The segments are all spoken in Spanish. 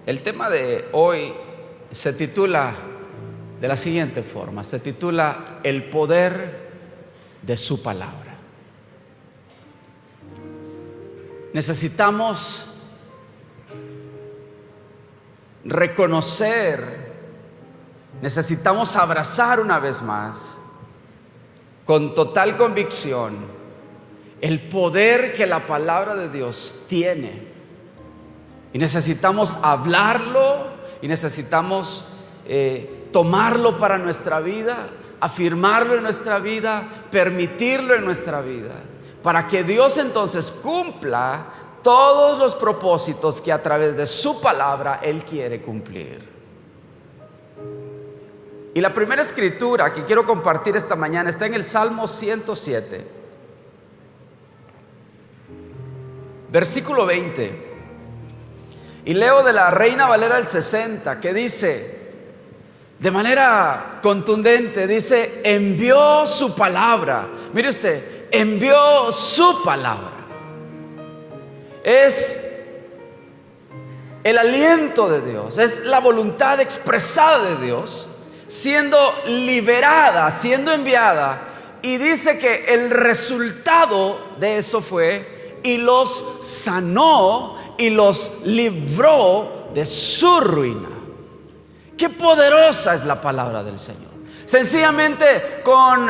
El tema de hoy se titula de la siguiente forma, se titula El poder de su palabra. Necesitamos reconocer, necesitamos abrazar una vez más, con total convicción, el poder que la palabra de Dios tiene. Y necesitamos hablarlo y necesitamos tomarlo para nuestra vida, afirmarlo en nuestra vida, permitirlo en nuestra vida, para que Dios entonces cumpla todos los propósitos que a través de su palabra Él quiere cumplir. Y la primera escritura que quiero compartir esta mañana está en el Salmo 107, versículo 20. Y leo de la Reina Valera del 60, que dice, de manera contundente, dice, envió su palabra. Mire usted, envió su palabra. Es el aliento de Dios, es la voluntad expresada de Dios, siendo liberada, siendo enviada. Y dice que el resultado de eso fue, y los sanó y los libró de su ruina. Qué poderosa es la palabra del Señor. Sencillamente con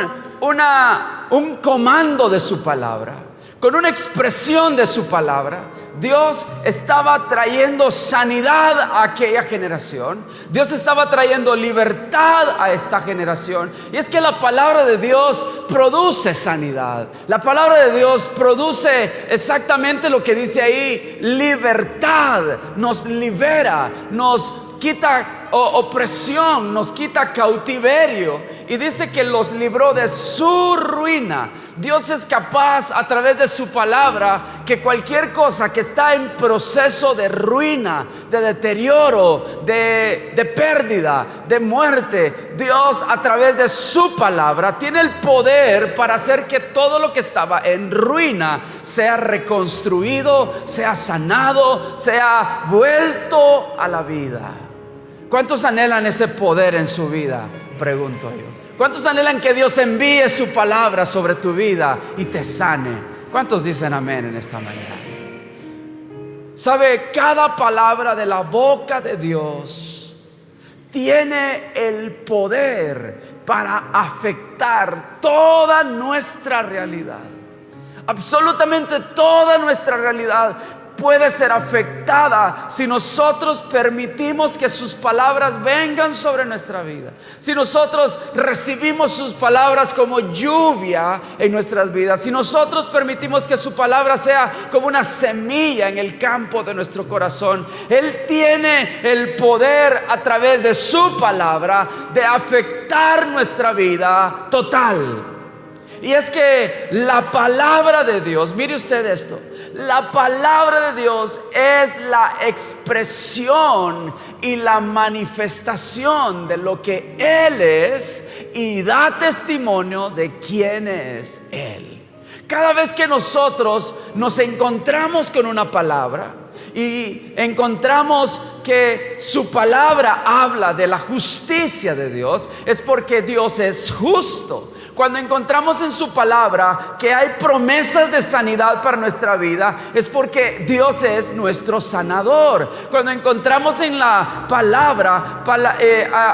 un comando de su palabra, con una expresión de su palabra, Dios estaba trayendo sanidad a aquella generación. Dios estaba trayendo libertad a esta generación. Y es que la palabra de Dios produce sanidad. La palabra de Dios produce exactamente lo que dice ahí, libertad. Nos libera, nos quita opresión, nos quita cautiverio. Y dice que los libró de su ruina. Dios es capaz a través de su palabra que cualquier cosa que está en proceso de ruina, de deterioro, de pérdida, de muerte, Dios a través de su palabra tiene el poder para hacer que todo lo que estaba en ruina sea reconstruido, sea sanado, sea vuelto a la vida. ¿Cuántos anhelan ese poder en su vida? Pregunto yo. ¿Cuántos anhelan que Dios envíe su palabra sobre tu vida y te sane? ¿Cuántos dicen amén en esta mañana? ¿Sabe? Cada palabra de la boca de Dios tiene el poder para afectar toda nuestra realidad. Absolutamente toda nuestra realidad puede ser afectada si nosotros permitimos que sus palabras vengan sobre nuestra vida. Si nosotros recibimos sus palabras como lluvia en nuestras vidas. Si nosotros permitimos que su palabra sea como una semilla en el campo de nuestro corazón. Él tiene el poder a través de su palabra de afectar nuestra vida total. Y es que la palabra de Dios, mire usted esto, la palabra de Dios es la expresión y la manifestación de lo que Él es y da testimonio de quién es Él. Cada vez que nosotros nos encontramos con una palabra y encontramos que su palabra habla de la justicia de Dios, es porque Dios es justo. Cuando encontramos en su palabra que hay promesas de sanidad para nuestra vida, es porque Dios es nuestro sanador. Cuando encontramos en la palabra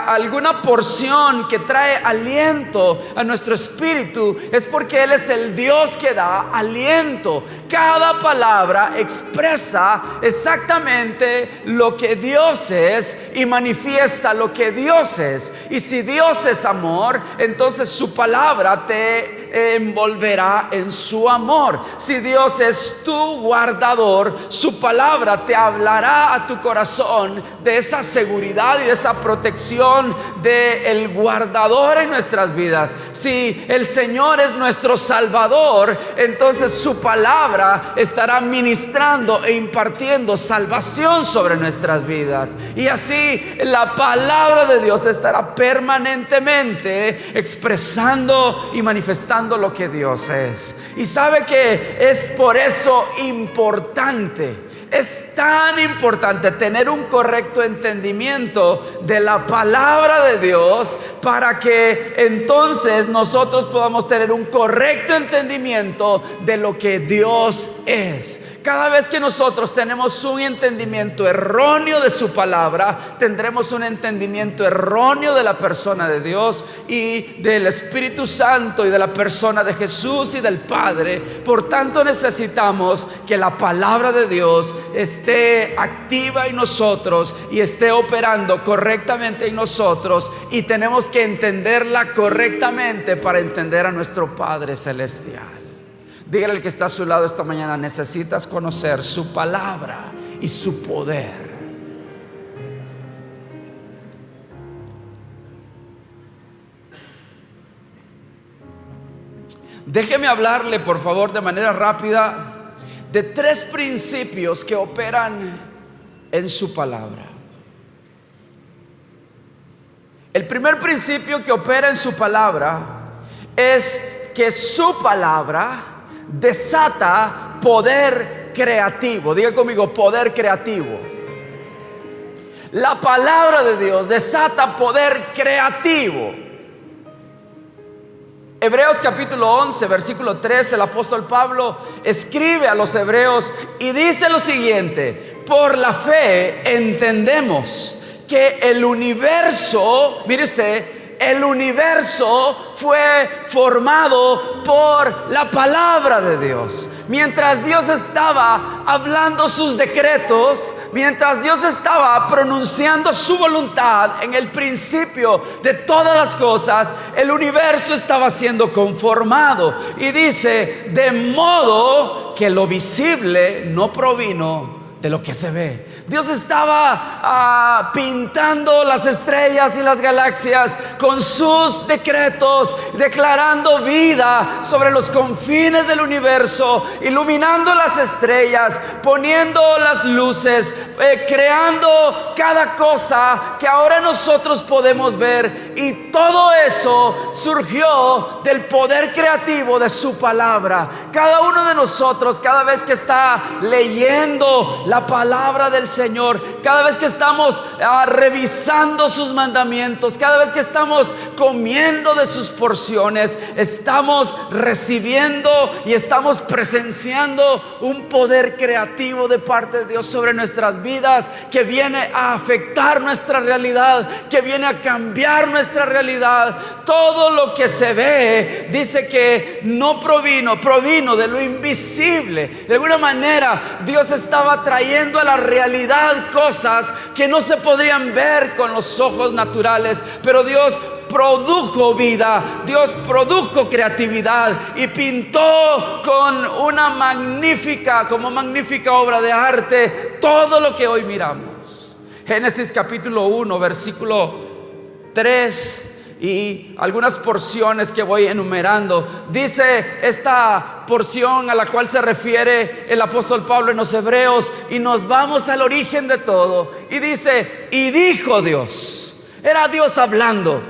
alguna porción que trae aliento a nuestro espíritu, es porque Él es el Dios que da aliento. Cada palabra expresa exactamente lo que Dios es y manifiesta lo que Dios es. Y si Dios es amor, entonces su palabra te envolverá en su amor. Si Dios es tu guardador, su palabra te hablará a tu corazón de esa seguridad y de esa protección del guardador en nuestras vidas. Si el Señor es nuestro Salvador, entonces su palabra estará ministrando e impartiendo salvación sobre nuestras vidas. Y así la palabra de Dios estará permanentemente expresando y manifestando pensando lo que Dios es. Y sabe que es por eso importante. Es tan importante tener un correcto entendimiento de la palabra de Dios para que entonces nosotros podamos tener un correcto entendimiento de lo que Dios es. Cada vez que nosotros tenemos un entendimiento erróneo de su palabra, tendremos un entendimiento erróneo de la persona de Dios y del Espíritu Santo y de la persona de Jesús y del Padre. Por tanto, necesitamos que la palabra de Dios esté activa en nosotros y esté operando correctamente en nosotros, y tenemos que entenderla correctamente para entender a nuestro Padre Celestial. Dígale al que está a su lado esta mañana: necesitas conocer su palabra y su poder. Déjeme hablarle, por favor, de manera rápida de 3 principios que operan en su palabra. El primer principio que opera en su palabra es que su palabra desata poder creativo. Diga conmigo: poder creativo. La palabra de Dios desata poder creativo. Hebreos capítulo 11, versículo 3, el apóstol Pablo escribe a los hebreos y dice lo siguiente: por la fe entendemos que el universo, mire usted, el universo fue formado por la palabra de Dios. Mientras Dios estaba hablando sus decretos, mientras Dios estaba pronunciando su voluntad en el principio de todas las cosas, el universo estaba siendo conformado. Y dice: de modo que lo visible no provino de lo que se ve. Dios estaba pintando las estrellas y las galaxias con sus decretos, declarando vida sobre los confines del universo, iluminando las estrellas, poniendo las luces, creando cada cosa que ahora nosotros podemos ver. Y todo eso surgió del poder creativo de su palabra. Cada uno de nosotros, cada vez que está leyendo la palabra del Señor, cada vez que estamos revisando sus mandamientos, cada vez que estamos comiendo de sus porciones, estamos recibiendo y estamos presenciando un poder creativo de parte de Dios sobre nuestras vidas, que viene a afectar nuestra realidad, que viene a cambiar nuestra realidad. Todo lo que se ve, dice que no provino de lo invisible. De alguna manera Dios estaba trayendo a la realidad cosas que no se podrían ver con los ojos naturales, pero Dios produjo vida, Dios produjo creatividad y pintó con una magnífica obra de arte todo lo que hoy miramos. Génesis capítulo 1, versículo 3 y algunas porciones que voy enumerando. Dice esta porción a la cual se refiere el apóstol Pablo en los Hebreos, y nos vamos al origen de todo. Y dice: y dijo Dios. Era Dios hablando.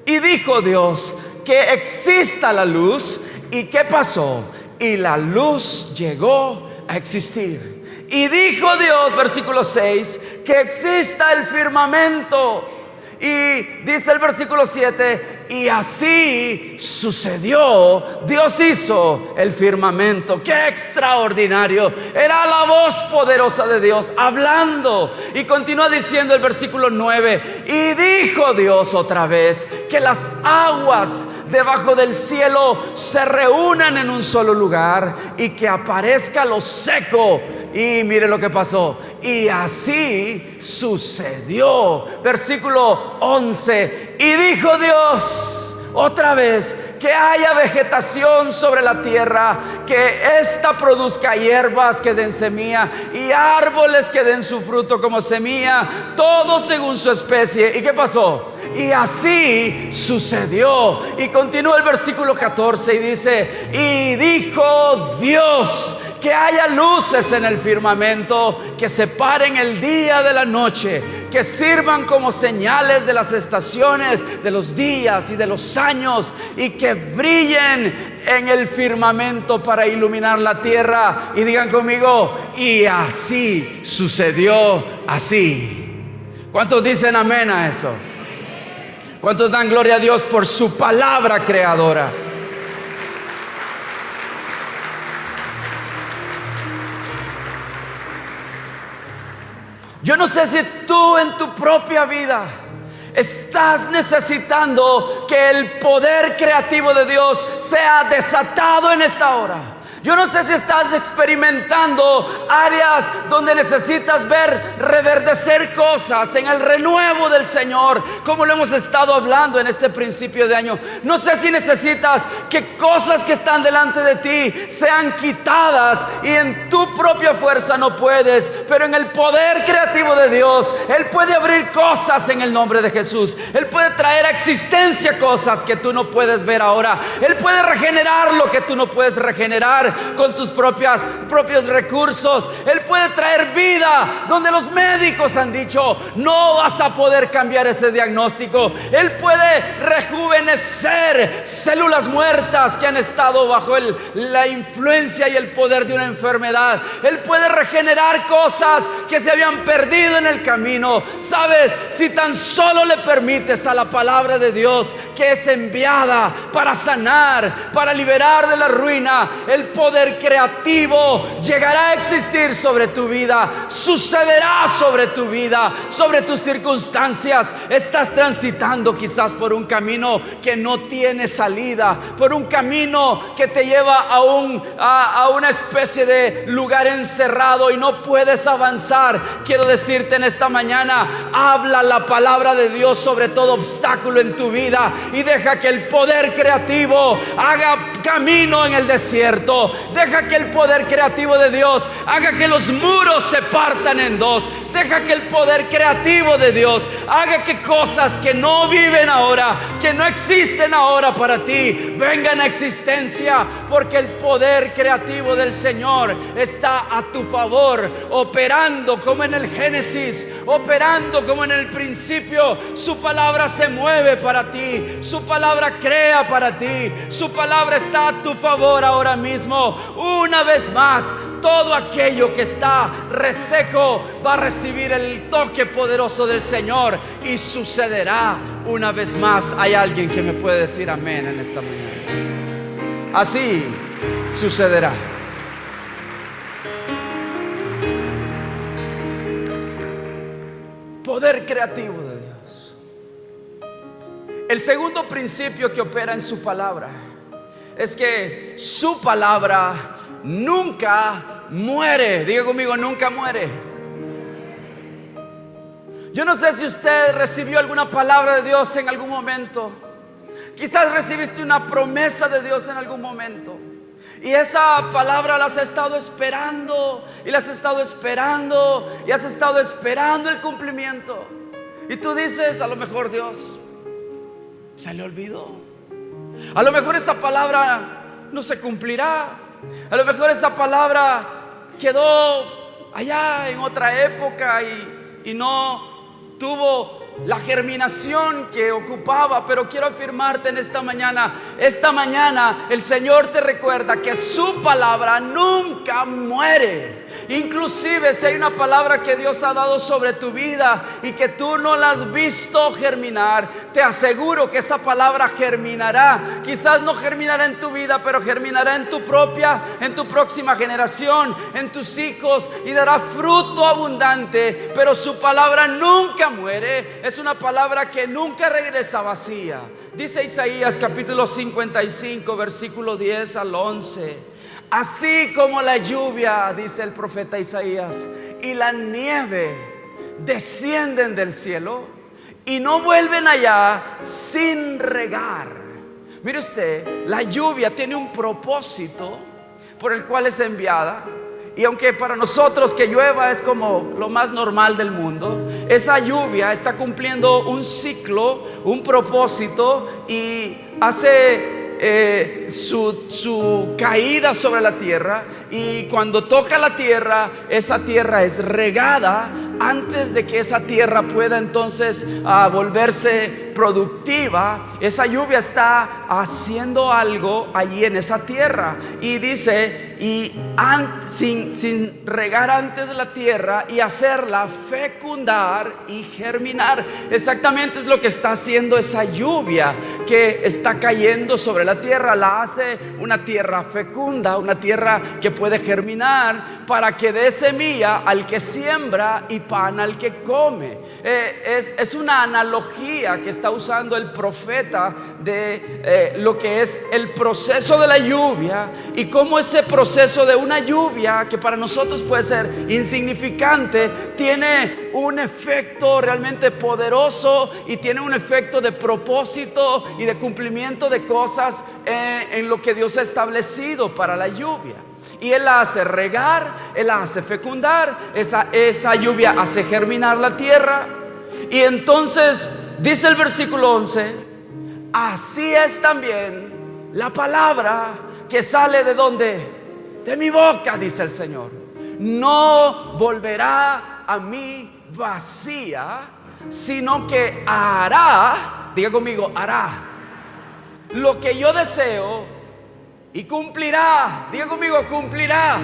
Y dijo Dios que exista la luz. ¿Y qué pasó? Y la luz llegó a existir. Y dijo Dios, versículo 6, que exista el firmamento. Y dice el versículo 7: y así sucedió. Dios hizo el firmamento. ¡Qué extraordinario! Era la voz poderosa de Dios hablando. Y continúa diciendo el versículo 9: y dijo Dios otra vez que las aguas debajo del cielo se reúnan en un solo lugar y que aparezca lo seco. Y mire lo que pasó. Y así sucedió. Versículo 11: y dijo Dios otra vez que haya vegetación sobre la tierra, que ésta produzca hierbas que den semilla y árboles que den su fruto como semilla, todo según su especie. ¿Y qué pasó? Y así sucedió. Y continúa el versículo 14 y dice: y dijo Dios que haya luces en el firmamento que separen el día de la noche, que sirvan como señales de las estaciones, de los días y de los años, y que brillen en el firmamento para iluminar la tierra. Y digan conmigo: y así sucedió así. ¿Cuántos dicen amén a eso? ¿Cuántos dan gloria a Dios por su palabra creadora? Yo no sé si tú en tu propia vida estás necesitando que el poder creativo de Dios sea desatado en esta hora. Yo no sé si estás experimentando áreas donde necesitas ver reverdecer cosas en el renuevo del Señor, como lo hemos estado hablando en este principio de año. No sé si necesitas que cosas que están delante de ti sean quitadas y en tu propia fuerza no puedes, pero en el poder creativo de Dios, Él puede abrir cosas en el nombre de Jesús. Él puede traer a existencia cosas que tú no puedes ver ahora. Él puede regenerar lo que tú no puedes regenerar con tus propios recursos. Él puede traer vida donde los médicos han dicho: no vas a poder cambiar ese diagnóstico. Él puede rejuvenecer células muertas que han estado bajo la influencia y el poder de una enfermedad. Él puede regenerar cosas que se habían perdido en el camino. Sabes, si tan solo le permites a la palabra de Dios, que es enviada para sanar, para liberar de la ruina, el poder creativo llegará a existir sobre tu vida, sucederá sobre tu vida, sobre tus circunstancias. Estás transitando quizás por un camino que no tiene salida, por un camino que te lleva a una especie de lugar encerrado y no puedes avanzar. Quiero decirte en esta mañana: habla la palabra de Dios sobre todo obstáculo en tu vida y deja que el poder creativo haga camino en el desierto. Deja que el poder creativo de Dios haga que los muros se partan en dos. Deja que el poder creativo de Dios haga que cosas que no viven ahora, que no existen ahora para ti, vengan a existencia, porque el poder creativo del Señor está a tu favor, operando como en el Génesis, operando como en el principio. Su palabra se mueve para ti, su palabra crea para ti, su palabra está a tu favor ahora mismo. Una vez más, todo aquello que está reseco va a recibir el toque poderoso del Señor y sucederá una vez más. Hay alguien que me puede decir amén en esta mañana. Así sucederá. Poder creativo de Dios. El segundo principio que opera en su palabra es que su palabra nunca muere. Diga conmigo: nunca muere. Yo no sé si usted recibió alguna palabra de Dios en algún momento. Quizás recibiste una promesa de Dios en algún momento, y esa palabra la has estado esperando, y la has estado esperando, y has estado esperando el cumplimiento. Y tú dices: a lo mejor Dios se le olvidó. A lo mejor esa palabra no se cumplirá. A lo mejor esa palabra quedó allá en otra época y no tuvo la germinación que ocupaba. Pero quiero afirmarte en esta mañana el Señor te recuerda que su palabra nunca muere. Inclusive si hay una palabra que Dios ha dado sobre tu vida y que tú no la has visto germinar, te aseguro que esa palabra germinará. Quizás no germinará en tu vida, pero germinará en tu próxima generación, en tus hijos, y dará fruto abundante. Pero su palabra nunca muere. Es una palabra que nunca regresa vacía. Dice Isaías capítulo 55 versículo 10 al 11: así como la lluvia, dice el profeta Isaías, y la nieve descienden del cielo y no vuelven allá sin regar. Mire usted, la lluvia tiene un propósito por el cual es enviada. Y aunque para nosotros que llueva es como lo más normal del mundo, esa lluvia está cumpliendo un ciclo, un propósito, y hace su caída sobre la tierra, y cuando toca la tierra, esa tierra es regada antes de que esa tierra pueda entonces volverse productiva. Esa lluvia está haciendo algo allí en esa tierra, y dice, sin regar antes la tierra y hacerla fecundar y germinar. Exactamente es lo que está haciendo esa lluvia que está cayendo sobre la tierra. La hace una tierra fecunda, una tierra que puede germinar, para que dé semilla al que siembra y pan al que come. Es una analogía que está usando el profeta de lo que es el proceso de la lluvia, y cómo ese proceso de una lluvia que para nosotros puede ser insignificante tiene un efecto realmente poderoso, y tiene un efecto de propósito y de cumplimiento de cosas en lo que Dios ha establecido para la lluvia. Y Él la hace regar, Él la hace fecundar, esa lluvia hace germinar la tierra. Y entonces dice el versículo 11: así es también la palabra que sale ¿de dónde? De mi boca, dice el Señor. No volverá a mí vacía, sino que hará, diga conmigo, hará lo que yo deseo, y cumplirá, diga conmigo, cumplirá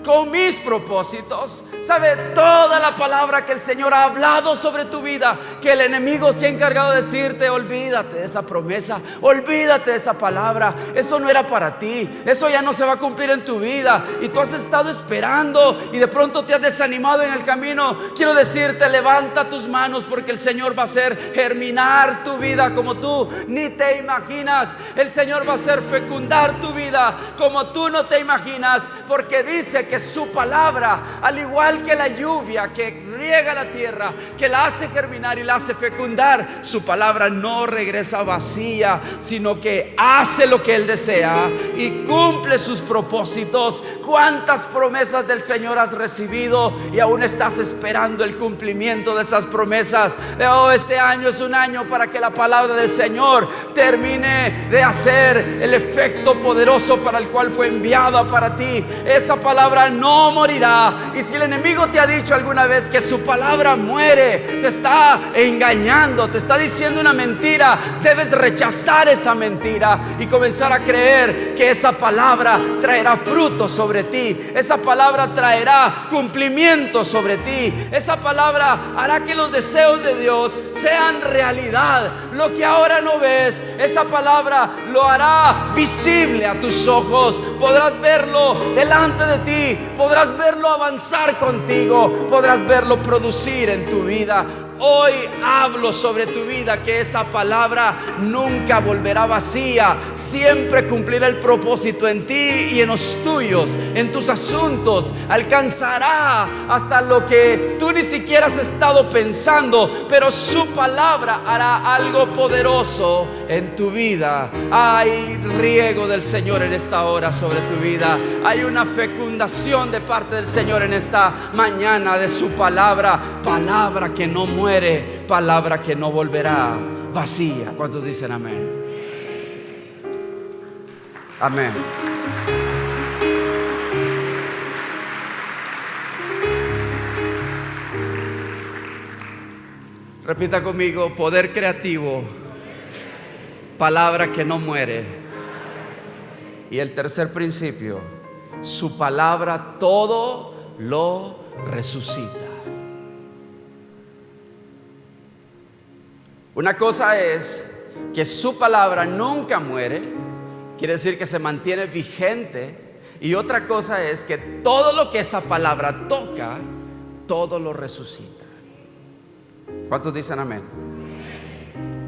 con mis propósitos. ¿Sabe? Toda la palabra que el Señor ha hablado sobre tu vida, que el enemigo se ha encargado de decirte: olvídate de esa promesa, olvídate de esa palabra, eso no era para ti, eso ya no se va a cumplir en tu vida, y tú has estado esperando y de pronto te has desanimado en el camino. Quiero decirte: levanta tus manos, porque el Señor va a hacer germinar tu vida como tú ni te imaginas. El Señor va a hacer fecundar tu vida como tú no te imaginas, porque dice que su palabra, al igual que la lluvia que riega la tierra, que la hace germinar y la hace fecundar, su palabra no regresa vacía, sino que hace lo que Él desea y cumple sus propósitos. ¿Cuántas promesas del Señor has recibido y aún estás esperando el cumplimiento de esas promesas? Este año es un año para que la palabra del Señor termine de hacer el efecto poderoso para el cual fue enviada para ti. Esa palabra no morirá. Y si el enemigo te ha dicho alguna vez que su palabra muere, te está engañando, te está diciendo una mentira, debes rechazar esa mentira y comenzar a creer que esa palabra traerá fruto sobre ti. Esa palabra traerá cumplimiento sobre ti. Esa palabra hará que los deseos de Dios sean realidad. Lo que ahora no ves, esa palabra lo hará visible a tus ojos. Podrás verlo delante de ti, podrás verlo avanzar contigo, podrás verlo producir en tu vida. Hoy hablo sobre tu vida, que esa palabra nunca volverá vacía, siempre cumplirá el propósito en ti y en los tuyos, en tus asuntos. Alcanzará hasta lo que tú ni siquiera has estado pensando, pero su palabra hará algo poderoso en tu vida. Hay riego del Señor en esta hora sobre tu vida. Hay una fecundación de parte del Señor en esta mañana de su palabra, palabra que no muere, palabra que no volverá vacía. ¿Cuántos dicen amén? Amén. Repita conmigo: poder creativo, palabra que no muere. Y el tercer principio: su palabra todo lo resucita. Una cosa es que su palabra nunca muere, quiere decir que se mantiene vigente. Y otra cosa es que todo lo que esa palabra toca, todo lo resucita. ¿Cuántos dicen amén?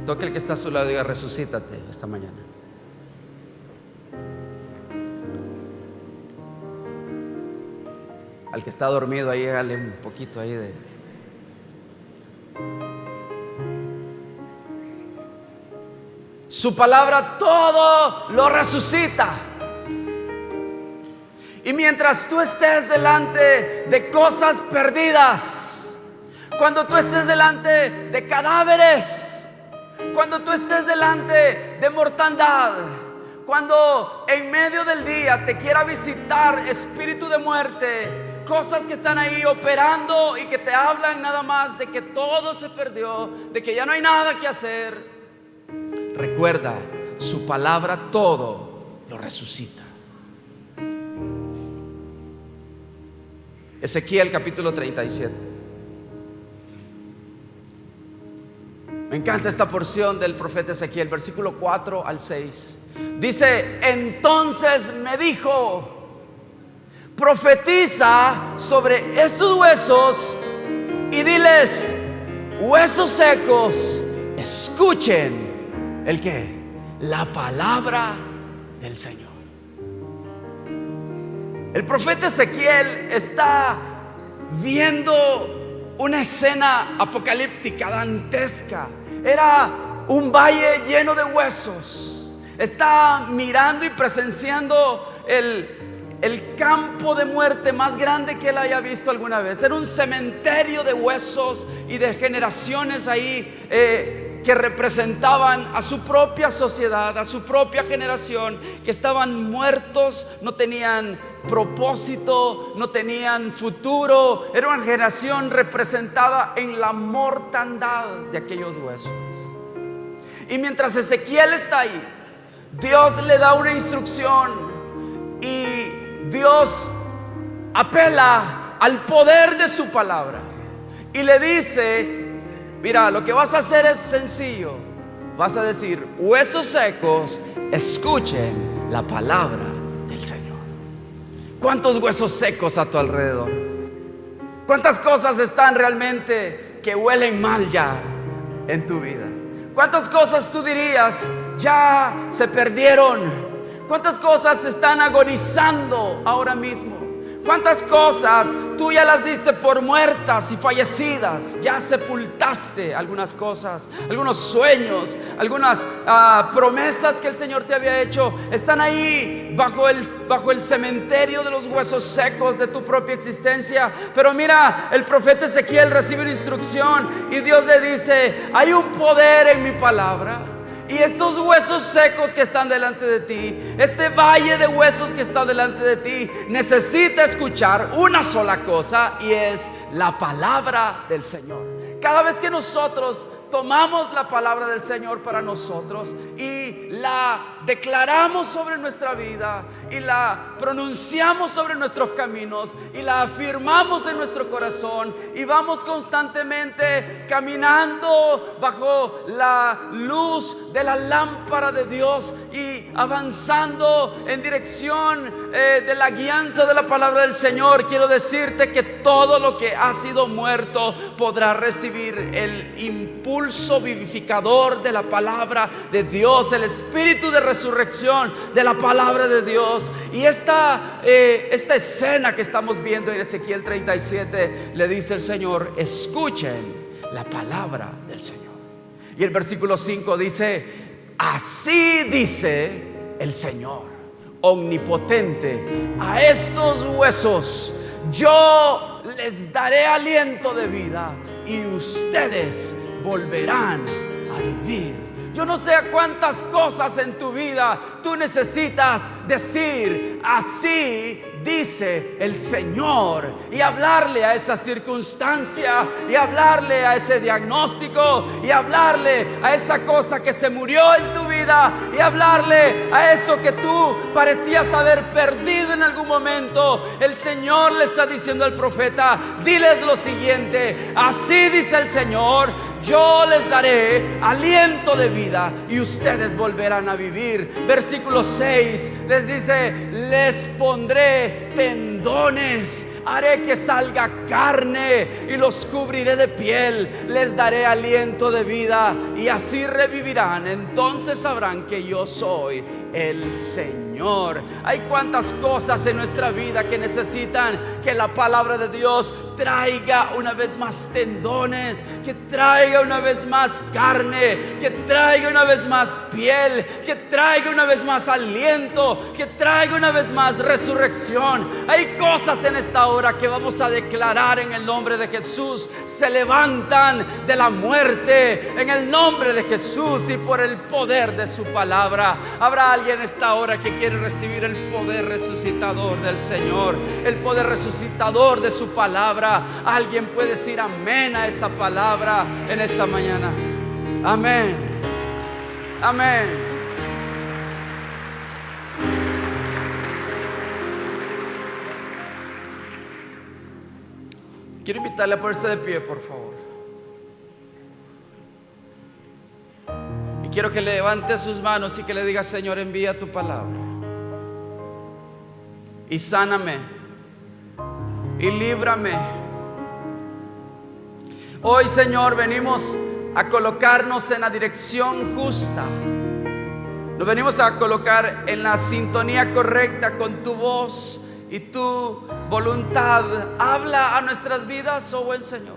Toque el que está a su lado y diga: resucítate esta mañana. Al que está dormido ahí, hágale un poquito ahí de... Su palabra todo lo resucita. Y mientras tú estés delante de cosas perdidas, cuando tú estés delante de cadáveres, cuando tú estés delante de mortandad, cuando en medio del día te quiera visitar espíritu de muerte, cosas que están ahí operando y que te hablan nada más de que todo se perdió, de que ya no hay nada que hacer, recuerda, su palabra todo lo resucita. Ezequiel capítulo 37. Me encanta esta porción del profeta Ezequiel, versículo 4 al 6. Dice: entonces me dijo, profetiza sobre estos huesos y diles: huesos secos, escuchen ¿el qué? La palabra del Señor. El profeta Ezequiel está viendo una escena apocalíptica, dantesca. Era un valle lleno de huesos. Está mirando y presenciando el campo de muerte más grande que él haya visto alguna vez. Era un cementerio de huesos y de generaciones ahí que representaban a su propia sociedad, a su propia generación, que estaban muertos, no tenían propósito, no tenían futuro. Era una generación representada en la mortandad de aquellos huesos. Y mientras Ezequiel está ahí, Dios le da una instrucción y Dios apela al poder de su palabra y le dice: mira, lo que vas a hacer es sencillo. Vas a decir: huesos secos, escuchen la palabra del Señor. ¿Cuántos huesos secos a tu alrededor? ¿Cuántas cosas están realmente que huelen mal ya en tu vida? ¿Cuántas cosas tú dirías ya se perdieron? ¿Cuántas cosas están agonizando ahora mismo? ¿Cuántas cosas tú ya las diste por muertas y fallecidas? Ya sepultaste algunas cosas, algunos sueños, algunas promesas que el Señor te había hecho. Están ahí bajo el cementerio de los huesos secos de tu propia existencia. Pero mira, el profeta Ezequiel recibe una instrucción y Dios le dice: hay un poder en mi palabra. Y estos huesos secos que están delante de ti, este valle de huesos que está delante de ti, necesita escuchar una sola cosa, y es la palabra del Señor. Cada vez que nosotros tomamos la palabra del Señor para nosotros y la declaramos sobre nuestra vida y la pronunciamos sobre nuestros caminos y la afirmamos en nuestro corazón y vamos constantemente caminando bajo la luz de la lámpara de Dios y avanzando en dirección de la guianza de la palabra del Señor, quiero decirte que todo lo que ha sido muerto podrá recibir el impulso vivificador de la palabra de Dios, el espíritu de resurrección de la palabra de Dios. Y esta escena que estamos viendo en Ezequiel 37, le dice el Señor: escuchen la palabra del Señor. Y el versículo 5 dice: así dice el Señor omnipotente, a estos huesos yo les daré aliento de vida y ustedes volverán a vivir. Yo no sé a cuántas cosas en tu vida tú necesitas decir: así dice el Señor, y hablarle a esa circunstancia, y hablarle a ese diagnóstico, y hablarle a esa cosa que se murió en tu vida, y hablarle a eso que tú parecías haber perdido en algún momento. El Señor le está diciendo al profeta: diles lo siguiente: así dice el Señor, yo les daré aliento de vida y ustedes volverán a vivir. Versículo 6 les dice: les pondré tendones, haré que salga carne y los cubriré de piel, les daré aliento de vida y así revivirán. Entonces sabrán que yo soy el Señor. Hay cuantas cosas en nuestra vida que necesitan que la palabra de Dios traiga una vez más tendones, que traiga una vez más carne, que traiga una vez más piel, que traiga una vez más aliento, que traiga una vez más resurrección. Hay cosas en esta hora hora que vamos a declarar en el nombre de Jesús. Se levantan de la muerte en el nombre de Jesús y por el poder de su palabra. Habrá alguien esta hora que quiere recibir el poder resucitador del Señor, el poder resucitador de su palabra. Alguien puede decir amén a esa palabra en esta mañana. Amén. Amén. Quiero invitarle a ponerse de pie, por favor. Y quiero que levante sus manos y que le diga: Señor, envía tu palabra y sáname y líbrame. Hoy, Señor, venimos a colocarnos en la dirección justa. Nos venimos a colocar en la sintonía correcta con tu voz y tu voluntad. Habla a nuestras vidas, oh buen Señor.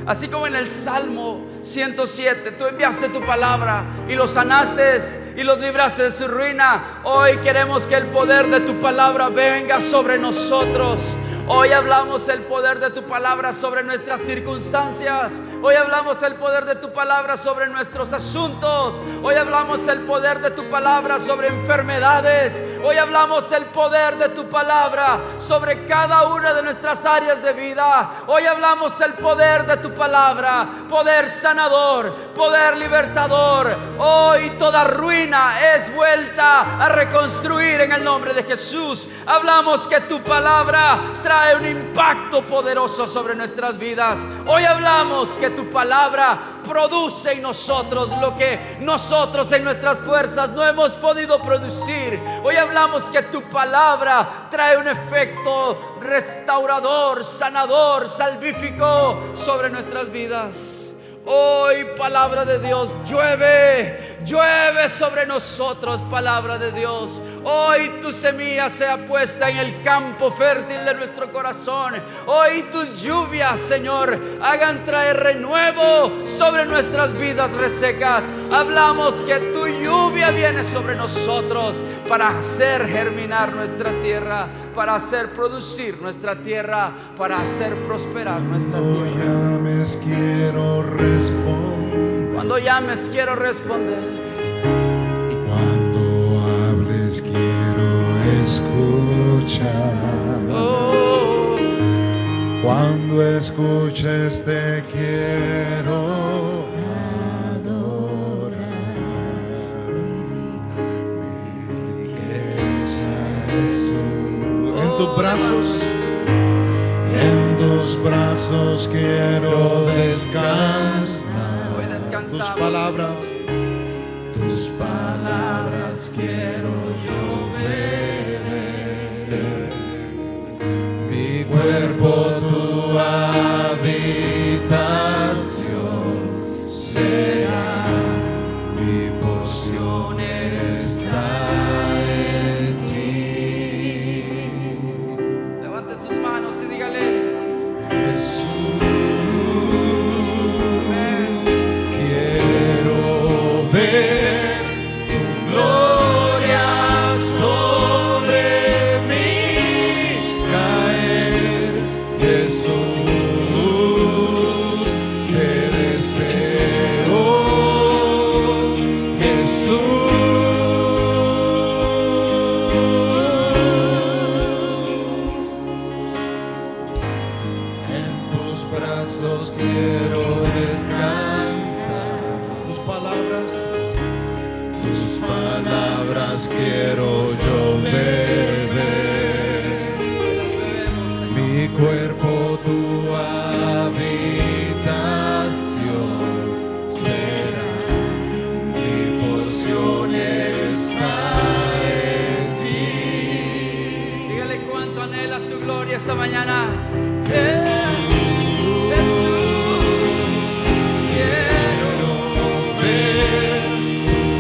Así como en el Salmo 107, tú enviaste tu palabra y los sanaste y los libraste de su ruina. Hoy queremos que el poder de tu palabra venga sobre nosotros. Hoy hablamos el poder de tu palabra sobre nuestras circunstancias. Hoy hablamos el poder de tu palabra sobre nuestros asuntos. Hoy hablamos el poder de tu palabra sobre enfermedades. Hoy hablamos el poder de tu palabra sobre cada una de nuestras áreas de vida. Hoy hablamos el poder de tu palabra, poder sanador, poder libertador. Hoy toda ruina es vuelta a reconstruir en el nombre de Jesús. Hablamos que tu palabra trae un impacto poderoso sobre nuestras vidas. Hoy hablamos que tu palabra produce en nosotros lo que nosotros en nuestras fuerzas no hemos podido producir. Hoy hablamos que tu palabra trae un efecto restaurador, sanador, salvífico sobre nuestras vidas. Hoy, palabra de Dios, llueve sobre nosotros, palabra de Dios. Hoy tu semilla sea puesta en el campo fértil de nuestro corazón. Hoy tus lluvias, Señor, hagan traer renuevo sobre nuestras vidas resecas. Hablamos que tu lluvia viene sobre nosotros para hacer germinar nuestra tierra, para hacer producir nuestra tierra, para hacer prosperar nuestra tierra. Cuando llames quiero responder. Y cuando hables quiero escuchar. Oh. Cuando escuches te quiero adorar. Mi riqueza es tú. En tus brazos. En tus brazos quiero descansar. Hoy descansamos. Tus palabras quiero yo beber. Mi cuerpo tu habitación será. Mi porción está en ti. Levante sus manos y dígale: Jesús, quiero ver tu gloria sobre mí caer. Jesús, te deseo. Jesús, brazos quiero descansar. Tus palabras quiero yo beber. Mi cuerpo tu habitación será. Mi porción está en ti. dígale cuánto anhela su gloria esta mañana.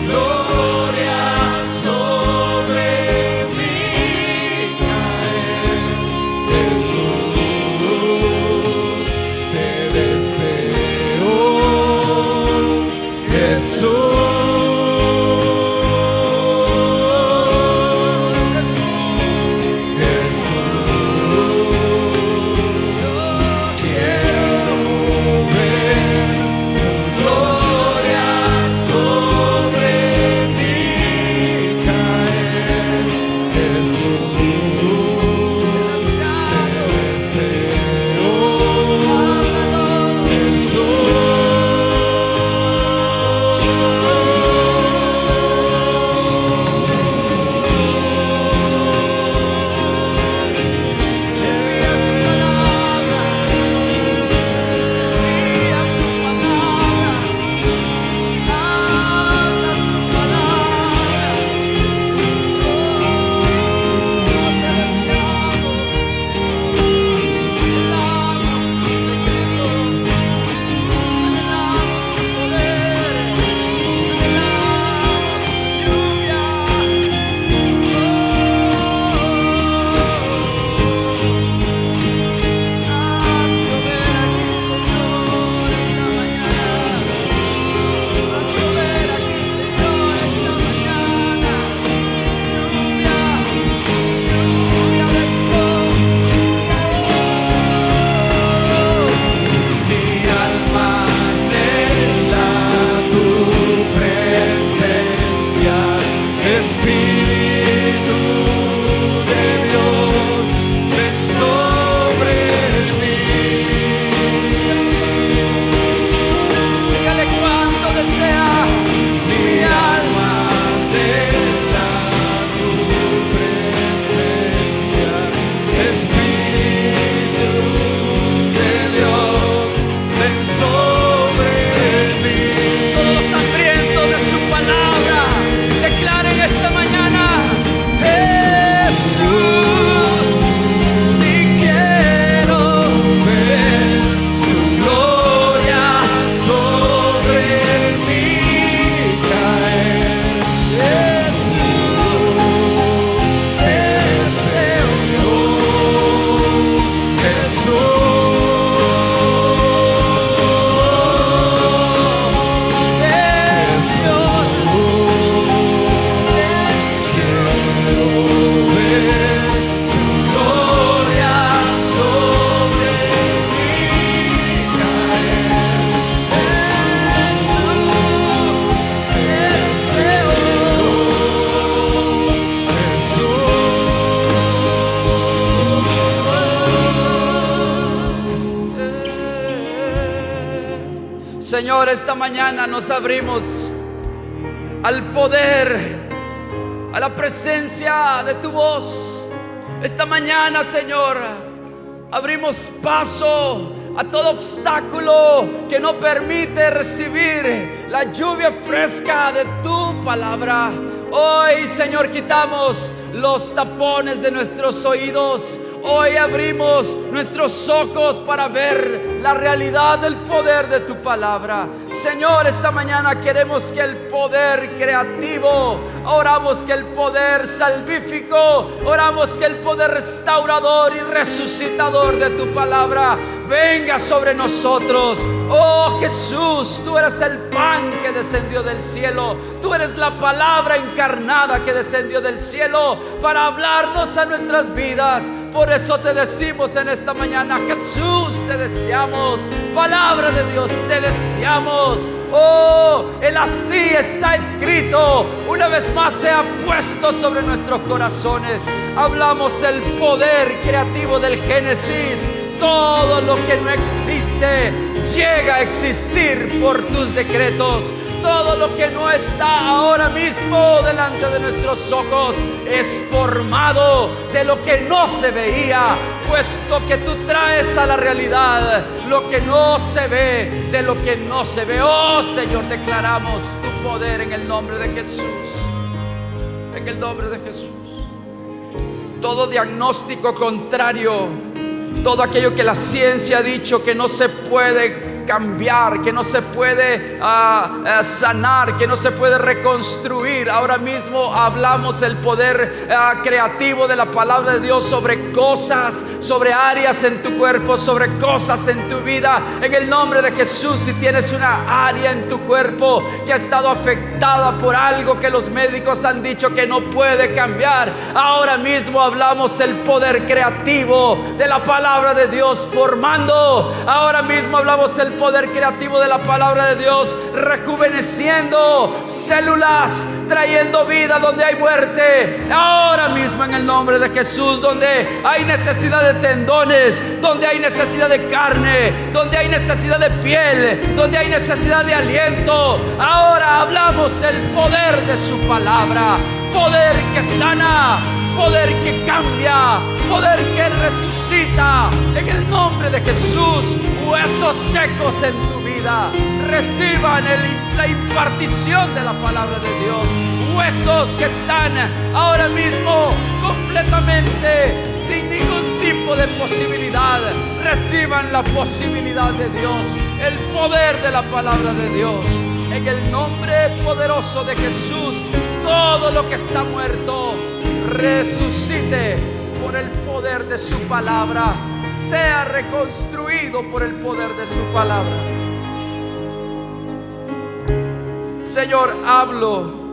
Gloria sobre Señor, esta mañana nos abrimos al poder, a la presencia de tu voz. Esta mañana, Señor, abrimos paso a todo obstáculo que no permite recibir la lluvia fresca de tu palabra. Hoy, Señor, quitamos los tapones de nuestros oídos. Hoy abrimos nuestros ojos para ver la realidad del poder de tu palabra. Señor, esta mañana queremos que el poder creativo, oramos que el poder salvífico, oramos que el poder restaurador y resucitador de tu palabra venga sobre nosotros. Oh Jesús, tú eres el pan que descendió del cielo. Tú eres la palabra encarnada que descendió del cielo para hablarnos a nuestras vidas. Por eso te decimos en esta mañana: Jesús, te deseamos. Palabra de Dios, te deseamos. Oh, el así está escrito una vez más se ha puesto sobre nuestros corazones. Hablamos el poder creativo del Génesis. Todo lo que no existe llega a existir por tus decretos. Todo lo que no está ahora mismo delante de nuestros ojos es formado de lo que no se veía, puesto que tú traes a la realidad lo que no se ve de lo que no se ve. Oh Señor, declaramos tu poder en el nombre de Jesús. En el nombre de Jesús. Todo diagnóstico contrario, todo aquello que la ciencia ha dicho que no se puede cambiar, que no se puede sanar, que no se puede reconstruir, ahora mismo hablamos el poder creativo de la palabra de Dios sobre cosas, sobre áreas en tu cuerpo, sobre cosas en tu vida. En el nombre de Jesús, si tienes una área en tu cuerpo que ha estado afectada por algo que los médicos han dicho que no puede cambiar, ahora mismo hablamos el poder creativo de la palabra de Dios formando. Ahora mismo hablamos el poder creativo de la palabra de Dios rejuveneciendo células, trayendo vida donde hay muerte. Ahora mismo en el nombre de Jesús, donde hay necesidad de tendones, donde hay necesidad de carne, donde hay necesidad de piel, donde hay necesidad de aliento, ahora hablamos el poder de su palabra. Poder que sana, poder que cambia, poder que resucita. En el nombre de Jesús, huesos secos en tu vida reciban la impartición de la palabra de Dios. Huesos que están ahora mismo completamente sin ningún tipo de posibilidad, reciban la posibilidad de Dios, el poder de la palabra de Dios. En el nombre poderoso de Jesús, todo lo que está muerto resucite por el poder de su palabra, sea reconstruido por el poder de su palabra. Señor, hablo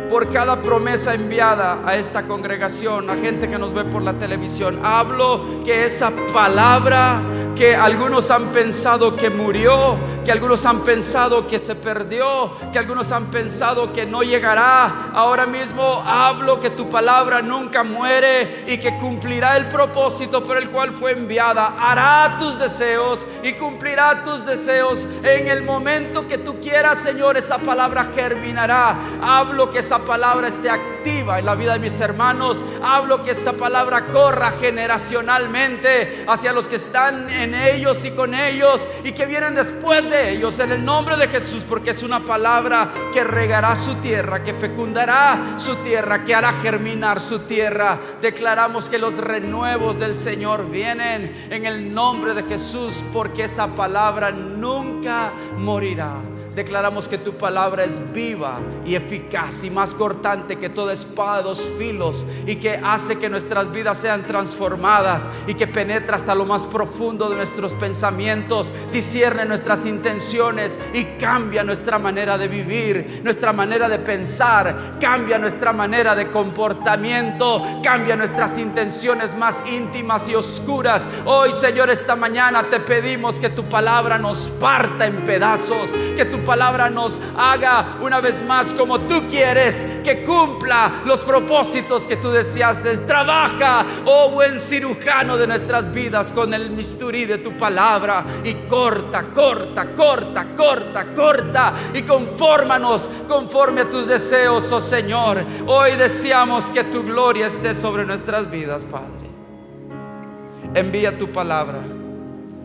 por cada promesa enviada a esta congregación, a gente que nos ve por la televisión. Hablo que esa palabra que algunos han pensado que murió, que algunos han pensado que se perdió, que algunos han pensado que no llegará, ahora mismo hablo que tu palabra nunca muere y que cumplirá el propósito por el cual fue enviada. Hará tus deseos y cumplirá tus deseos en el momento que tú quieras, Señor. Esa palabra germinará. Hablo que esa palabra esté activa en la vida de mis hermanos. Hablo que esa palabra corra generacionalmente hacia los que están en ellos y con ellos y que vienen después de ellos, en el nombre de Jesús, porque es una palabra que regará su tierra, que fecundará su tierra, que hará germinar su tierra. Declaramos que los renuevos del Señor vienen en el nombre de Jesús, porque esa palabra nunca morirá. Declaramos que tu palabra es viva y eficaz y más cortante que toda espada de dos filos, y que hace que nuestras vidas sean transformadas y que penetra hasta lo más profundo de nuestros pensamientos, discierne nuestras intenciones y cambia nuestra manera de vivir, nuestra manera de pensar, cambia nuestra manera de comportamiento, cambia nuestras intenciones más íntimas y oscuras. Hoy, Señor, esta mañana te pedimos que tu palabra nos parta en pedazos, que tu tu palabra nos haga una vez más como tú quieres, que cumpla los propósitos que tú deseaste. Trabaja, oh buen cirujano de nuestras vidas, con el bisturí de tu palabra y corta y confórmanos conforme a tus deseos, oh Señor. Hoy deseamos que tu gloria esté sobre nuestras vidas, Padre. Envía tu palabra,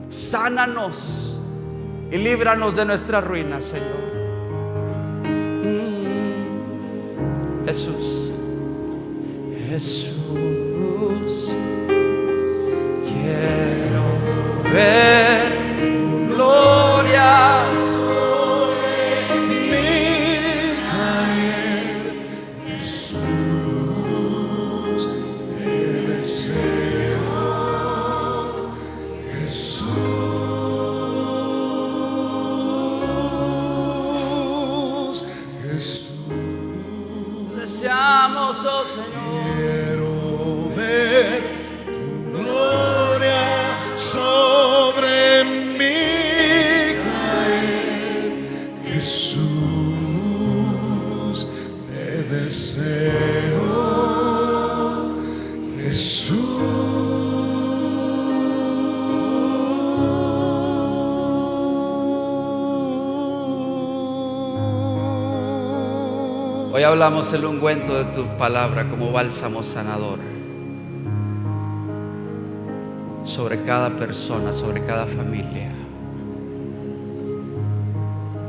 sánanos y líbranos de nuestra ruina, Señor. Jesús, quiero ver tu gloria sobre mí caer. Jesús, te deseo. Jesús, deseamos, oh Señor. quiero ver tu gloria sobre mí caer. Jesús, te deseo. Jesús. Hoy hablamos el ungüento de tu palabra como bálsamo sanador sobre cada persona, sobre cada familia.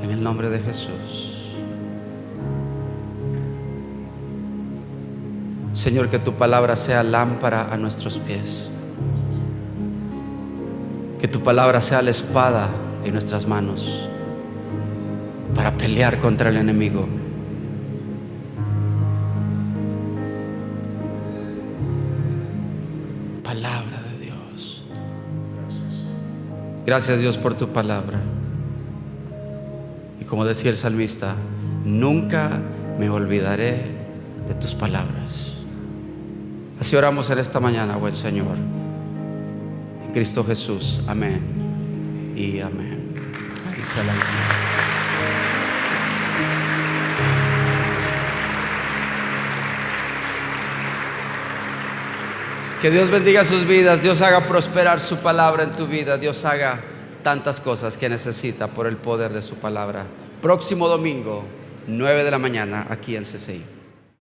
En el nombre de Jesús. Señor, que tu palabra sea lámpara a nuestros pies. Que tu palabra sea la espada en nuestras manos para pelear contra el enemigo. Palabra de Dios. Gracias, Dios, por tu palabra. Y como decía el salmista, nunca me olvidaré de tus palabras. Así oramos en esta mañana, buen Señor. En Cristo Jesús. Amén y amén. Y shalom. Que Dios bendiga sus vidas, Dios haga prosperar su palabra en tu vida, Dios haga tantas cosas que necesita por el poder de su palabra. Próximo domingo, 9 de la mañana, aquí en CCI.